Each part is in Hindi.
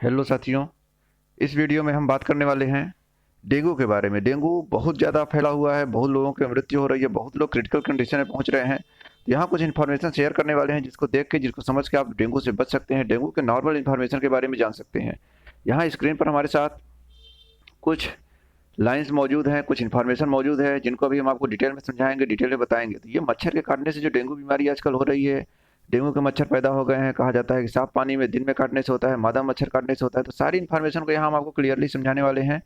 हेलो साथियों। इस वीडियो में हम बात करने वाले हैं डेंगू के बारे में। डेंगू बहुत ज़्यादा फैला हुआ है, बहुत लोगों की मृत्यु हो रही है, बहुत लोग क्रिटिकल कंडीशन में पहुंच रहे हैं। तो यहाँ कुछ इन्फॉर्मेशन शेयर करने वाले हैं जिसको देख के, जिसको समझ के आप डेंगू से बच सकते हैं, डेंगू के नॉर्मल इन्फॉर्मेशन के बारे में जान सकते हैं। यहाँ स्क्रीन पर हमारे साथ कुछ लाइन्स मौजूद हैं, कुछ इन्फॉर्मेशन मौजूद है जिनको अभी हम आपको डिटेल में समझाएंगे, डिटेल में बताएंगे। तो ये मच्छर के काटने से जो डेंगू बीमारी आजकल हो रही है, डेंगू के मच्छर पैदा हो गए हैं। कहा जाता है कि साफ पानी में दिन में काटने से होता है, मादा मच्छर काटने से होता है। तो सारी इन्फॉर्मेशन को यहाँ हम आपको क्लियरली समझाने वाले हैं।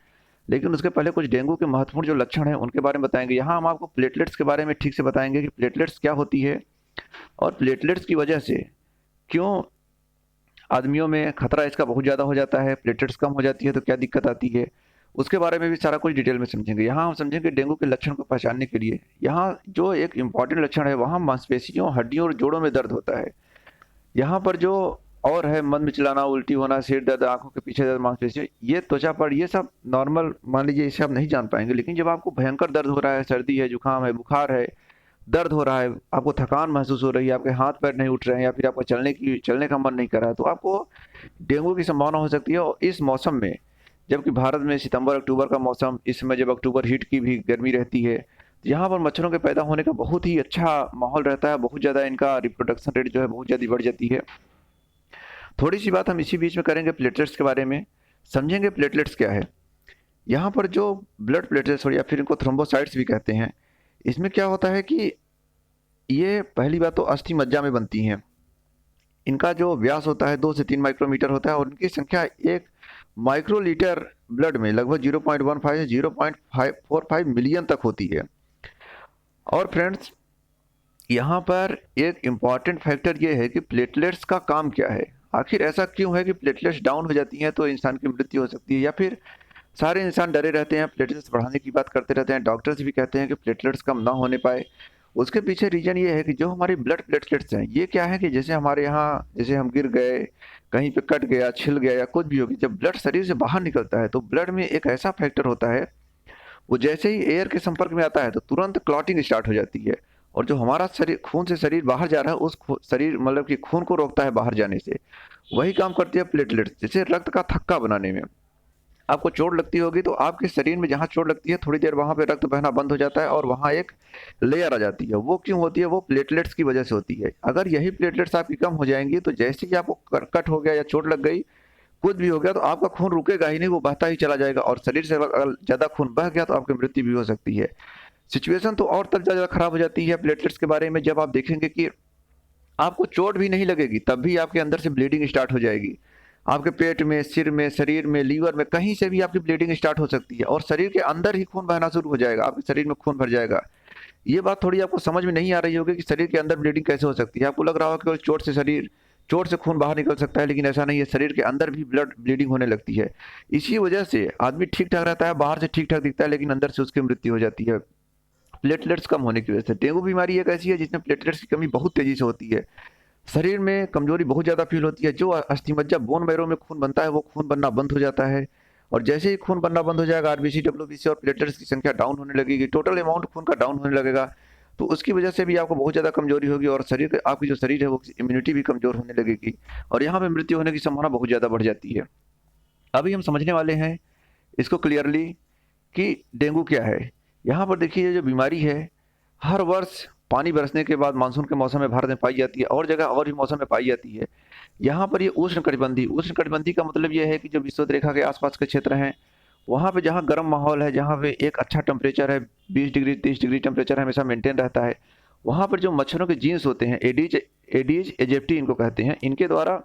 लेकिन उसके पहले कुछ डेंगू के महत्वपूर्ण जो लक्षण हैं उनके बारे में बताएंगे। यहाँ हम आपको प्लेटलेट्स के बारे में ठीक से बताएंगे कि प्लेटलेट्स क्या होती है और प्लेटलेट्स की वजह से क्यों आदमियों में खतरा इसका बहुत ज़्यादा हो जाता है, प्लेटलेट्स कम हो जाती है तो क्या दिक्कत आती है, उसके बारे में भी सारा कुछ डिटेल में समझेंगे। यहाँ हम समझेंगे डेंगू के लक्षण को पहचानने के लिए। यहाँ जो एक इम्पॉर्टेंट लक्षण है, वहाँ मांसपेशियों, हड्डियों और जोड़ों में दर्द होता है। यहाँ पर जो और है, मन मिचलाना, उल्टी होना, सिर दर्द, आंखों के पीछे दर्द, मांसपेशियों, ये त्वचा पर, ये सब नॉर्मल मान लीजिए, इसे आप नहीं जान पाएंगे। लेकिन जब आपको भयंकर दर्द हो रहा है, सर्दी है, जुकाम है, बुखार है, दर्द हो रहा है, आपको थकान महसूस हो रही है, आपके हाथ पैर नहीं उठ रहे हैं, या फिर आपका चलने का मन नहीं कर रहा है, तो आपको डेंगू की संभावना हो सकती है। और इस मौसम में, जबकि भारत में सितंबर अक्टूबर का मौसम, इस समय जब अक्टूबर हीट की भी गर्मी रहती है, तो यहाँ पर मच्छरों के पैदा होने का बहुत ही अच्छा माहौल रहता है। बहुत ज़्यादा इनका रिप्रोडक्शन रेट जो है बहुत ज़्यादा बढ़ जाती है। थोड़ी सी बात हम इसी बीच में करेंगे प्लेटलेट्स के बारे में, समझेंगे प्लेटलेट्स क्या है। यहाँ पर जो ब्लड प्लेटलेट्स, या फिर इनको थ्रोम्बोसाइट्स भी कहते हैं, इसमें क्या होता है कि ये पहली बात तो अस्थि मज्जा में बनती हैं। इनका जो व्यास होता है 2 से 3 माइक्रोमीटर होता है और इनकी संख्या 1 माइक्रोलीटर ब्लड में लगभग 0.15 से 0.45 मिलियन तक होती है। और फ्रेंड्स, यहाँ पर एक इम्पॉर्टेंट फैक्टर ये है कि प्लेटलेट्स का काम क्या है। आखिर ऐसा क्यों है कि प्लेटलेट्स डाउन हो जाती हैं तो इंसान की मृत्यु हो सकती है, या फिर सारे इंसान डरे रहते हैं, प्लेटलेट्स बढ़ाने की बात करते रहते हैं, डॉक्टर्स भी कहते हैं कि प्लेटलेट्स कम ना होने पाए। उसके पीछे रीजन ये है कि जो हमारी ब्लड प्लेटलेट्स हैं, ये क्या है कि जैसे हमारे यहाँ, जैसे हम गिर गए, कहीं पे कट गया, छिल गया या कुछ भी होगी, जब ब्लड शरीर से बाहर निकलता है तो ब्लड में एक ऐसा फैक्टर होता है, वो जैसे ही एयर के संपर्क में आता है तो तुरंत क्लॉटिंग स्टार्ट हो जाती है। और जो हमारा शरीर, खून से शरीर बाहर जा रहा है, उस शरीर मतलब कि खून को रोकता है बाहर जाने से। वही काम करती है प्लेटलेट्स, जैसे रक्त का थक्का बनाने में। आपको चोट लगती होगी तो आपके शरीर में जहाँ चोट लगती है, थोड़ी देर वहाँ पे रक्त बहना बंद हो जाता है और वहाँ एक लेयर आ जाती है। वो क्यों होती है? वो प्लेटलेट्स की वजह से होती है। अगर यही प्लेटलेट्स आपकी कम हो जाएंगी तो जैसे कि आपको कट हो गया या चोट लग गई, कुछ भी हो गया, तो आपका खून रुकेगा ही नहीं, वो बहता ही चला जाएगा। और शरीर से अगर ज़्यादा खून बह गया तो आपकी मृत्यु भी हो सकती है। सिचुएशन तो और तक ज़्यादा खराब हो जाती है प्लेटलेट्स के बारे में जब आप देखेंगे कि आपको चोट भी नहीं लगेगी, तब भी आपके अंदर से ब्लीडिंग स्टार्ट हो जाएगी। आपके पेट में, सिर में, शरीर में, लीवर में, कहीं से भी आपकी ब्लीडिंग स्टार्ट हो सकती है और शरीर के अंदर ही खून बहना शुरू हो जाएगा, आपके शरीर में खून भर जाएगा। ये बात थोड़ी आपको समझ में नहीं आ रही होगी कि शरीर के अंदर ब्लीडिंग कैसे हो सकती है। आपको लग रहा होगा कि चोट से खून बाहर निकल सकता है, लेकिन ऐसा नहीं है। शरीर के अंदर भी ब्लड ब्लीडिंग होने लगती है। इसी वजह से आदमी ठीक ठाक रहता है, बाहर से ठीक ठाक दिखता है, लेकिन अंदर से उसकी मृत्यु हो जाती है प्लेटलेट्स कम होने की वजह से। डेंगू बीमारी एक ऐसी है जिसमें प्लेटलेट्स की कमी बहुत तेजी से होती है। शरीर में कमजोरी बहुत ज़्यादा फील होती है। जो अस्थिमज्जा, बोन मैरो में खून बनता है, वो खून बनना बंद हो जाता है। और जैसे ही खून बनना बंद हो जाएगा, आरबीसी, डब्ल्यूबीसी और प्लेटलेट्स की संख्या डाउन होने लगेगी, टोटल अमाउंट खून का डाउन होने लगेगा। तो उसकी वजह से भी आपको बहुत ज़्यादा कमजोरी होगी और आपकी जो शरीर है वो इम्यूनिटी भी कमजोर होने लगेगी और यहाँ पे मृत्यु होने की संभावना बहुत ज़्यादा बढ़ जाती है। अभी हम समझने वाले हैं इसको क्लियरली कि डेंगू क्या है। यहाँ पर देखिए, ये जो बीमारी है, हर वर्ष पानी बरसने के बाद मानसून के मौसम में भारत में पाई जाती है और जगह और भी मौसम में पाई जाती है। यहाँ पर ये उष्ण कटिबंधी का मतलब ये है कि जो विषुवत रेखा के आसपास के क्षेत्र हैं, वहाँ पे जहाँ गर्म माहौल है, जहाँ पे एक अच्छा टेम्परेचर है, 20 डिग्री 30 डिग्री टेम्परेचर हमेशा मेंटेन रहता है, वहाँ पर जो मच्छरों के जीन्स होते हैं, एडीज एडीज एजेप्टी इनको कहते हैं, इनके द्वारा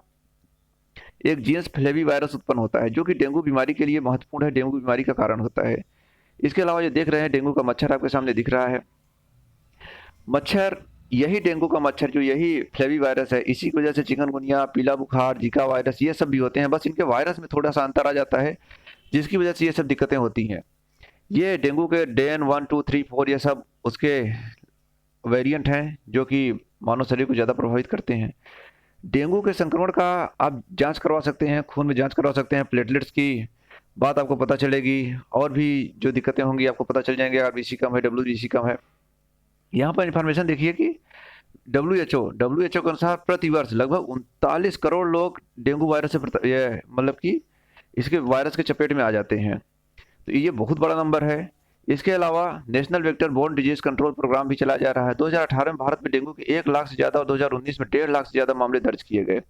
एक जीन्स फ्लेवी वायरस उत्पन्न होता है जो कि डेंगू बीमारी के लिए महत्वपूर्ण है, डेंगू बीमारी का कारण होता है। इसके अलावा ये देख रहे हैं, डेंगू का मच्छर आपके सामने दिख रहा है। मच्छर, यही डेंगू का मच्छर, जो यही फ्लेवी वायरस है, इसी की वजह से चिकनगुनिया, पीला बुखार, जीका वायरस, ये सब भी होते हैं। बस इनके वायरस में थोड़ा सा अंतर आ जाता है, जिसकी वजह से ये सब दिक्कतें होती हैं। ये डेंगू के डेन 1 2 3 4 ये सब उसके वेरिएंट हैं जो कि मानव शरीर को ज़्यादा प्रभावित करते हैं। डेंगू के संक्रमण का आप जांच करवा सकते हैं, खून में जांच करवा सकते हैं, प्लेटलेट्स की बात आपको पता चलेगी, और भी जो दिक्कतें होंगी आपको पता चल जाएंगे। आरबीसी कम है, डब्ल्यूबीसी कम है। यहाँ पर इंफॉर्मेशन देखिए कि WHO के अनुसार प्रति वर्ष लगभग 39 करोड़ लोग डेंगू वायरस से मतलब कि इसके वायरस के चपेट में आ जाते हैं। तो ये बहुत बड़ा नंबर है। इसके अलावा national vector borne disease control programme भी चलाया जा रहा है। 2018 में भारत में डेंगू के 1 लाख से ज़्यादा और 2019 में 1.5 लाख से ज़्यादा मामले दर्ज किए गए।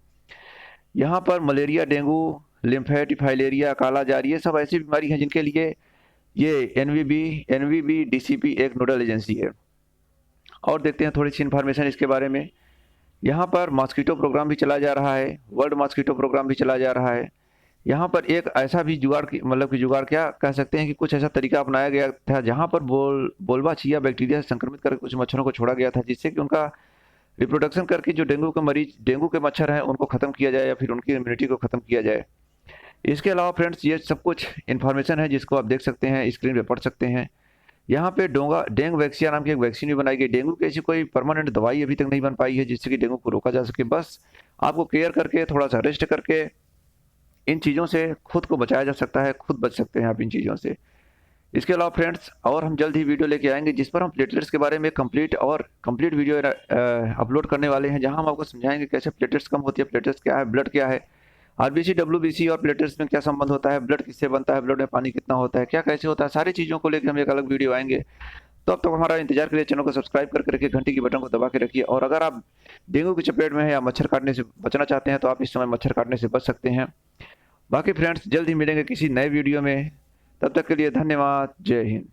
यहाँ पर मलेरिया, डेंगू, लिम्फेटिक फाइलेरिया, कालाजार, ये सब ऐसी बीमारी हैं जिनके लिए ये एनवीबी डीसीपी एक नोडल एजेंसी है। और देखते हैं थोड़ी सी इन्फॉर्मेशन इसके बारे में। यहाँ पर मॉस्किटो प्रोग्राम भी चलाया जा रहा है, वर्ल्ड मॉस्किटो प्रोग्राम भी चलाया जा रहा है। यहाँ पर एक ऐसा भी जुगाड़ क्या कह सकते हैं कि कुछ ऐसा तरीका अपनाया गया था जहाँ पर बोलबाचिया बैक्टीरिया से संक्रमित करके कुछ मच्छरों को छोड़ा गया था, जिससे कि उनका रिप्रोडक्शन करके जो डेंगू के मच्छर हैं उनको ख़त्म किया जाए या फिर उनकी इम्यूनिटी को ख़त्म किया जाए। इसके अलावा फ्रेंड्स, ये सब कुछ इन्फॉर्मेशन है जिसको आप देख सकते हैं, स्क्रीन पे पढ़ सकते हैं। यहाँ पे डेंगू वैक्सीन नाम की एक वैक्सीन भी बनाई गई। डेंगू की ऐसी कोई परमानेंट दवाई अभी तक नहीं बन पाई है जिससे कि डेंगू को रोका जा सके। बस आपको केयर करके, थोड़ा सा रेस्ट करके इन चीज़ों से खुद को बचाया जा सकता है, खुद बच सकते हैं आप इन चीज़ों से। इसके अलावा फ्रेंड्स, और हम जल्द ही वीडियो लेके आएंगे जिस पर हम प्लेटलेट्स के बारे में कंप्लीट वीडियो अपलोड करने वाले हैं, जहां हम आपको समझाएंगे कैसे प्लेटलेट्स कम होती है, प्लेटलेट्स क्या है, ब्लड क्या है, आरबीसी, डब्ल्यूबीसी और प्लेटलेट्स में क्या संबंध होता है, ब्लड किससे बनता है, ब्लड में पानी कितना होता है, क्या कैसे होता है, सारी चीज़ों को लेकर हम एक अलग वीडियो आएंगे। तो अब तक हमारा इंतजार करिए, चैनल को सब्सक्राइब करके रखिए, घंटी की बटन को दबा के रखिए। और अगर आप डेंगू की चपेट में हैं या मच्छर काटने से बचना चाहते हैं तो आप इस समय मच्छर काटने से बच सकते हैं। बाकी फ्रेंड्स, जल्द ही मिलेंगे किसी नए वीडियो में। तब तक के लिए धन्यवाद। जय हिंद।